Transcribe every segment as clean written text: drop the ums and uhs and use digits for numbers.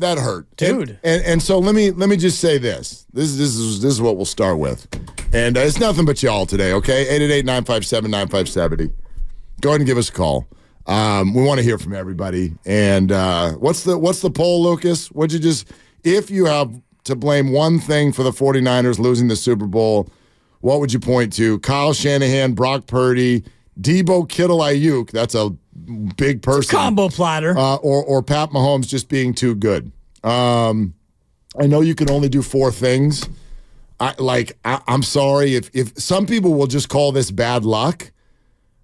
That hurt, dude. And so let me just say this. This is what we'll start with, and it's nothing but y'all today. Okay, 888-957-9570. Go ahead and give us a call. We want to hear from everybody. And what's the poll, Lucas? Would you just, if you have to blame one thing for the 49ers losing the Super Bowl, what would you point to? Kyle Shanahan, Brock Purdy, Debo Kittle, Ayuk. That's a big person. It's a combo platter. Or Pat Mahomes just being too good. I know you can only do 4 things. I'm sorry if some people will just call this bad luck,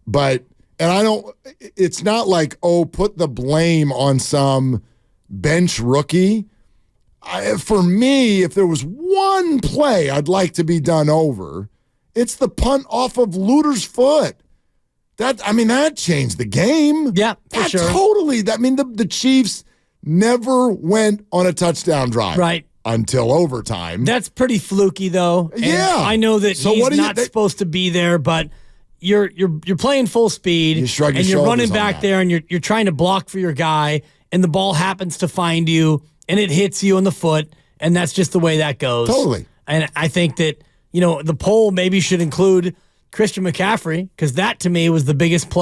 but it's not like, put the blame on some bench rookie. For me, if there was one play I'd like to be done over, it's the punt off of Luter's foot. That changed the game. Yeah, for sure. Totally. The Chiefs never went on a touchdown drive. Right. Until overtime. That's pretty fluky, though. And yeah. I know that he's not supposed to be there, but you're playing full speed, and you're running back there, and you're trying to block for your guy, and the ball happens to find you, and it hits you in the foot, and that's just the way that goes. Totally. And I think that, the poll maybe should include Christian McCaffrey, because that, to me, was the biggest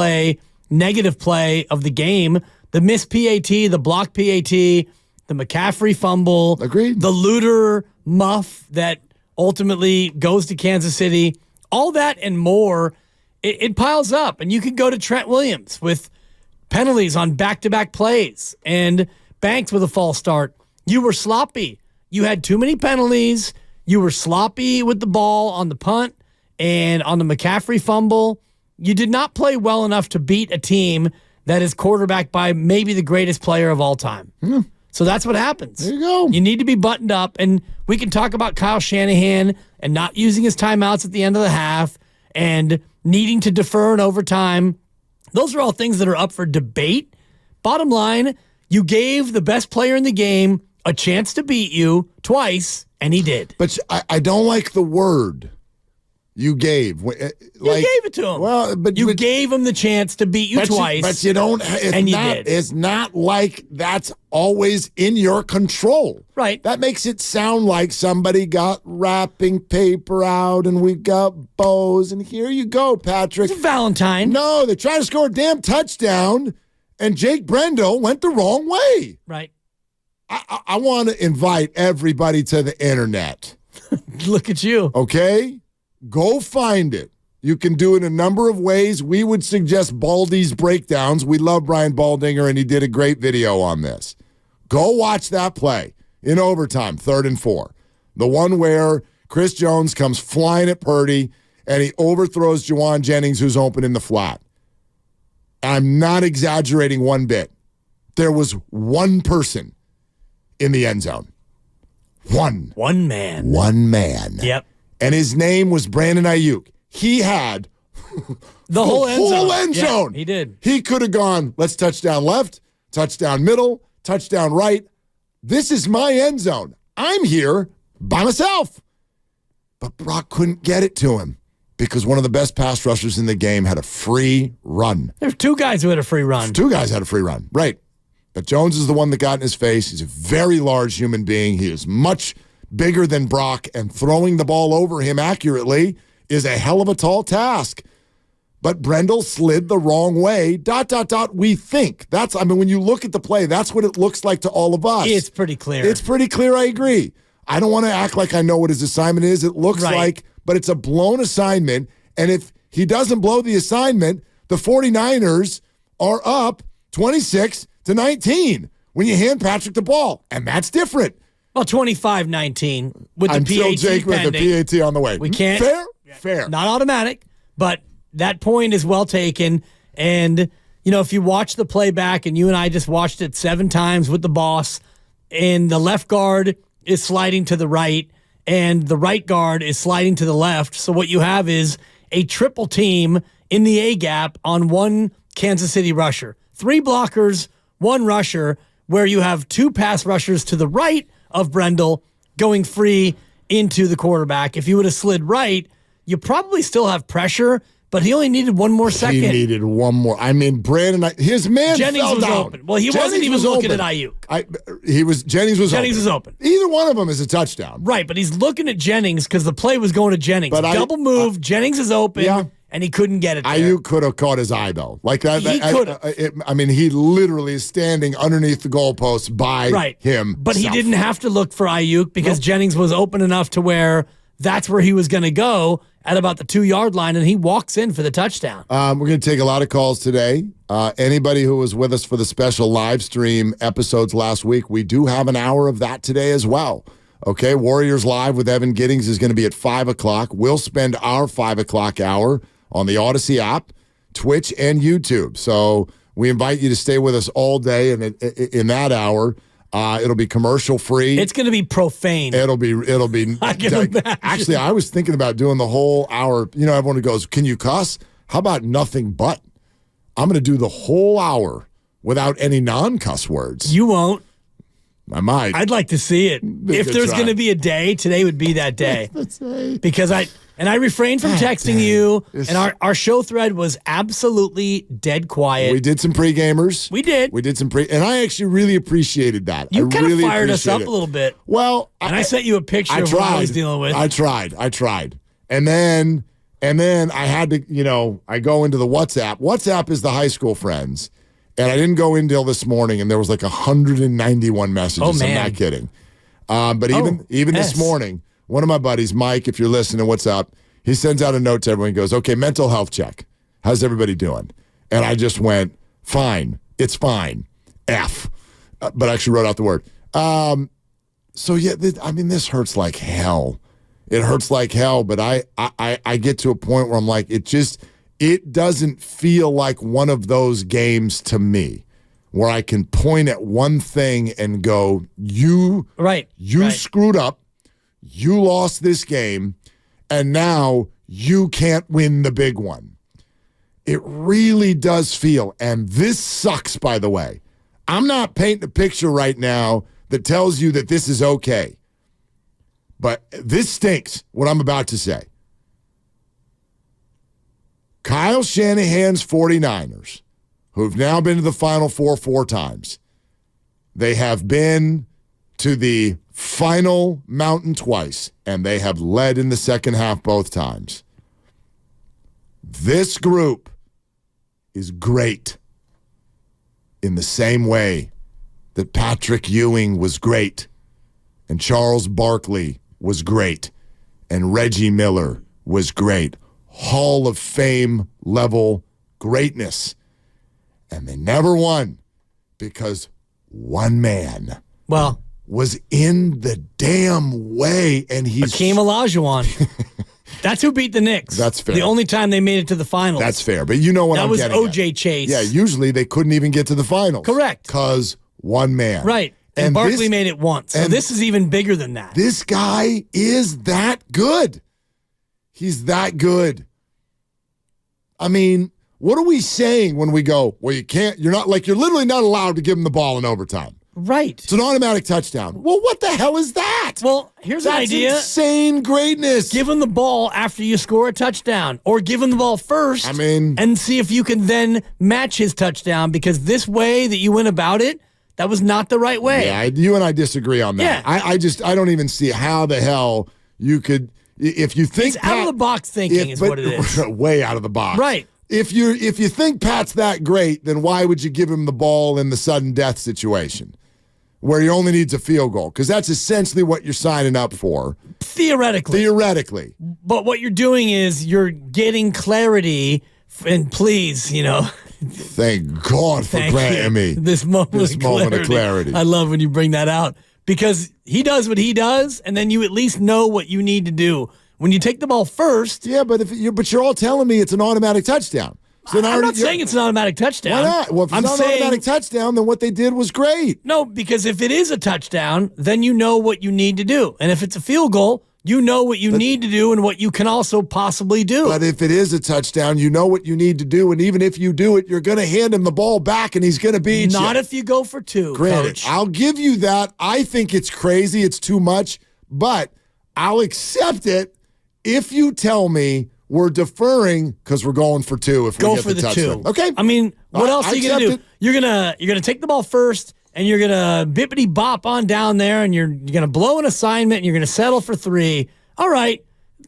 negative play of the game. The missed PAT, the blocked PAT, the McCaffrey fumble. Agreed. The Luter muff that ultimately goes to Kansas City. All that and more, it piles up. And you can go to Trent Williams with penalties on back-to-back plays and Banks with a false start. You were sloppy. You had too many penalties. You were sloppy with the ball on the punt and on the McCaffrey fumble. You did not play well enough to beat a team that is quarterbacked by maybe the greatest player of all time. So that's what happens. There you go. You need to be buttoned up, and we can talk about Kyle Shanahan and not using his timeouts at the end of the half and needing to defer in overtime. Those are all things that are up for debate. Bottom line, you gave the best player in the game a chance to beat you twice, and he did. But I don't like the word you gave. You gave it to him. Well, but you gave him the chance to beat you twice. But you don't. You did. It's not like that's always in your control. Right. That makes it sound like somebody got wrapping paper out and we got bows and here you go, Patrick. It's Valentine. No, they tried to score a damn touchdown and Jake Brendel went the wrong way. Right. I want to invite everybody to the internet. Look at you. Okay? Go find it. You can do it a number of ways. We would suggest Baldy's breakdowns. We love Brian Baldinger, and he did a great video on this. Go watch that play in overtime, 3rd and 4. The one where Chris Jones comes flying at Purdy, and he overthrows Juwan Jennings, who's open in the flat. I'm not exaggerating one bit. There was one person in the end zone. One. One man. One man. Yep. And his name was Brandon Ayuk. He had the whole end zone. Yeah, he did. He could have gone, let's touchdown left, touchdown middle, touchdown right. This is my end zone. I'm here by myself. But Brock couldn't get it to him because one of the best pass rushers in the game had a free run. There's 2 guys who had a free run. 2 guys had a free run, right. But Jones is the one that got in his face. He's a very large human being. He is much bigger than Brock, and throwing the ball over him accurately is a hell of a tall task. But Brendel slid the wrong way, ... we think. When you look at the play, that's what it looks like to all of us. It's pretty clear. It's pretty clear, I agree. I don't want to act like I know what his assignment is. It looks like, but it's a blown assignment, and if he doesn't blow the assignment, the 49ers are up 26-19 when you hand Patrick the ball, and that's different. Well, 25-19 with the Until PAT Jake pending. with the PAT on the way. We can't. Fair. Not automatic, but that point is well taken. And, if you watch the playback, and you and I just watched it 7 times with the boss, and the left guard is sliding to the right, and the right guard is sliding to the left. So what you have is a triple team in the A-gap on one Kansas City rusher. 3 blockers, 1 rusher, where you have 2 pass rushers to the right of Brendel going free into the quarterback. If you would have slid right, you probably still have pressure, but he only needed one more second. He needed one more. I mean, his man Jennings fell was down. open. Well, he Jennings wasn't even was looking open. at Ayuk. Jennings was open. Either one of them is a touchdown. Right, but he's looking at Jennings because the play was going to Jennings. But Double move, Jennings is open, and he couldn't get it there. Ayuk could have caught his eye, though. Like that. He could have. I mean, he literally is standing underneath the goalpost by him. But he didn't have to look for Ayuk because Jennings was open enough to where that's where he was going to go at about the 2-yard line, and he walks in for the touchdown. We're going to take a lot of calls today. Anybody who was with us for the special live stream episodes last week, we do have an hour of that today as well. Okay, Warriors Live with Evan Giddings is going to be at 5 o'clock. We'll spend our 5 o'clock hour on the Odyssey app, Twitch, and YouTube. So we invite you to stay with us all day, and in that hour, it'll be commercial free. It's going to be profane. It'll be. I can imagine. Actually, I was thinking about doing the whole hour. You know, everyone goes, "Can you cuss?" How about nothing but? I'm going to do the whole hour without any non-cuss words. You won't. I might. I'd like to see it. If there's going to be a day, today would be that day. Because I refrained from texting you, and our show thread was absolutely dead quiet. We did some pre-gamers. We did. We did some and I actually really appreciated that. You kind of really fired us up it. a little bit. Well, I sent you a picture of what I was dealing with. I tried. And then I had to, I go into the WhatsApp. WhatsApp is the high school friends. And I didn't go in till this morning, and there was like 191 messages. Oh, man. I'm not kidding. But even this morning, one of my buddies, Mike, if you're listening, what's up? He sends out a note to everyone. He goes, okay, mental health check. How's everybody doing? And I just went, fine. It's fine. F. But I actually wrote out the word. So, yeah, this hurts like hell. It hurts like hell, but I get to a point where I'm like, it doesn't feel like one of those games to me where I can point at one thing and go, you screwed up, you lost this game, and now you can't win the big one. It really does feel, and this sucks, by the way. I'm not painting a picture right now that tells you that this is okay. But this stinks, what I'm about to say. Kyle Shanahan's 49ers, who've now been to the Final Four times, they have been to the final mountain twice, and they have led in the second half both times. This group is great in the same way that Patrick Ewing was great, and Charles Barkley was great, and Reggie Miller was great. Hall of Fame level greatness. And they never won because one man was in the damn way, and he's Hakeem Olajuwon. That's who beat the Knicks. That's fair. The only time they made it to the finals. That's fair. But you know what I'm getting at. That was O.J. Chase. Yeah, usually they couldn't even get to the finals. Correct. Because one man. Right. And Barkley made it once. So this is even bigger than that. This guy is that good. He's that good. I mean, what are we saying when we go, well, you're literally not allowed to give him the ball in overtime. Right. It's an automatic touchdown. Well, what the hell is that? Well, here's an idea. That's insane greatness. Give him the ball after you score a touchdown, or give him the ball first. And see if you can then match his touchdown, because this way that you went about it, that was not the right way. Yeah, you and I disagree on that. Yeah. I don't even see how the hell you could, if you think it's out of the box thinking is what it is. Way out of the box. Right. If you think Pat's that great, then why would you give him the ball in the sudden death situation where he only needs a field goal? Because that's essentially what you're signing up for. Theoretically. But what you're doing is you're getting clarity, and please, Thank God for granting me this moment of clarity. I love when you bring that out, because he does what he does, and then you at least know what you need to do. When you take the ball first. Yeah, but you're all telling me it's an automatic touchdown. So I'm not saying it's an automatic touchdown. Why not? Well, if it's not an automatic touchdown, then what they did was great. No, because if it is a touchdown, then you know what you need to do. And if it's a field goal, you know what you need to do and what you can also possibly do. But if it is a touchdown, you know what you need to do. And even if you do it, you're going to hand him the ball back and he's going to beat you. Not if you go for two, Granted, Coach. I'll give you that. I think it's crazy. It's too much. But I'll accept it if you tell me we're deferring because we're going for 2 if we Go get for the the touchdown. 2. Okay. I mean, what else I are you gonna accept do? it. You're gonna take the ball first, and you're gonna bippity bop on down there, and you're gonna blow an assignment, and you're gonna settle for 3. All right,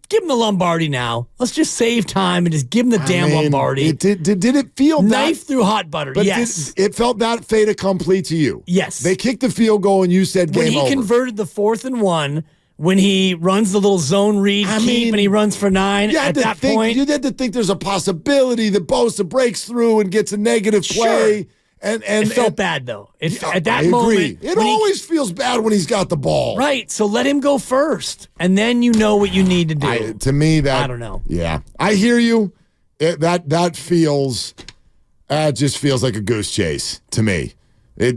give him the Lombardi now. Let's just save time and just give him the damn Lombardi. Did it feel Knife through hot butter? But Yes. it felt that fait accompli to you? Yes. They kicked the field goal, and you said When game he over. converted the 4th and 1, when he runs the little zone read keep and he runs for 9 at that point. You had to think there's a possibility that Bosa breaks through and gets a negative play. And it felt bad, though. At that I moment. agree. It always feels bad when he's got the ball. Right, so let him go first, and then you know what you need to do. To me, I don't know. Yeah, I hear you. That feels, just feels like a goose chase to me. You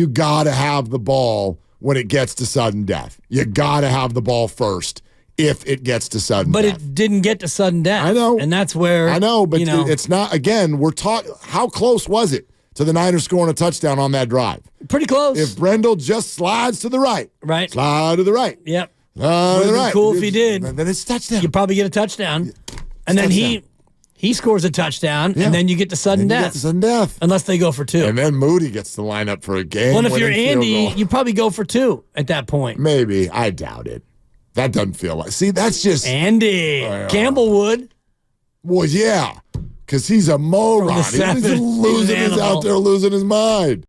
got to have the ball when it gets to sudden death. You got to have the ball first if it gets to sudden death. But it didn't get to sudden death. I know. And that's where I know, but you know, it's not, again, we're talking, how close was it to the Niners scoring a touchdown on that drive? pretty close. If Brendel just slides to the right. Right. Slide to the right. Yep. To the right. Cool if he did. Then it's touchdown. You probably get a touchdown. And then he scores a touchdown, and then you get to sudden death. Sudden death. Unless they go for 2. And then Moody gets to line up for a game. Well, if you're Andy, you probably go for 2 at that point. Maybe. I doubt it. That doesn't feel like. See, that's just. Andy. Campbell would. Well, yeah. Because he's a moron. He's He's out there losing his mind.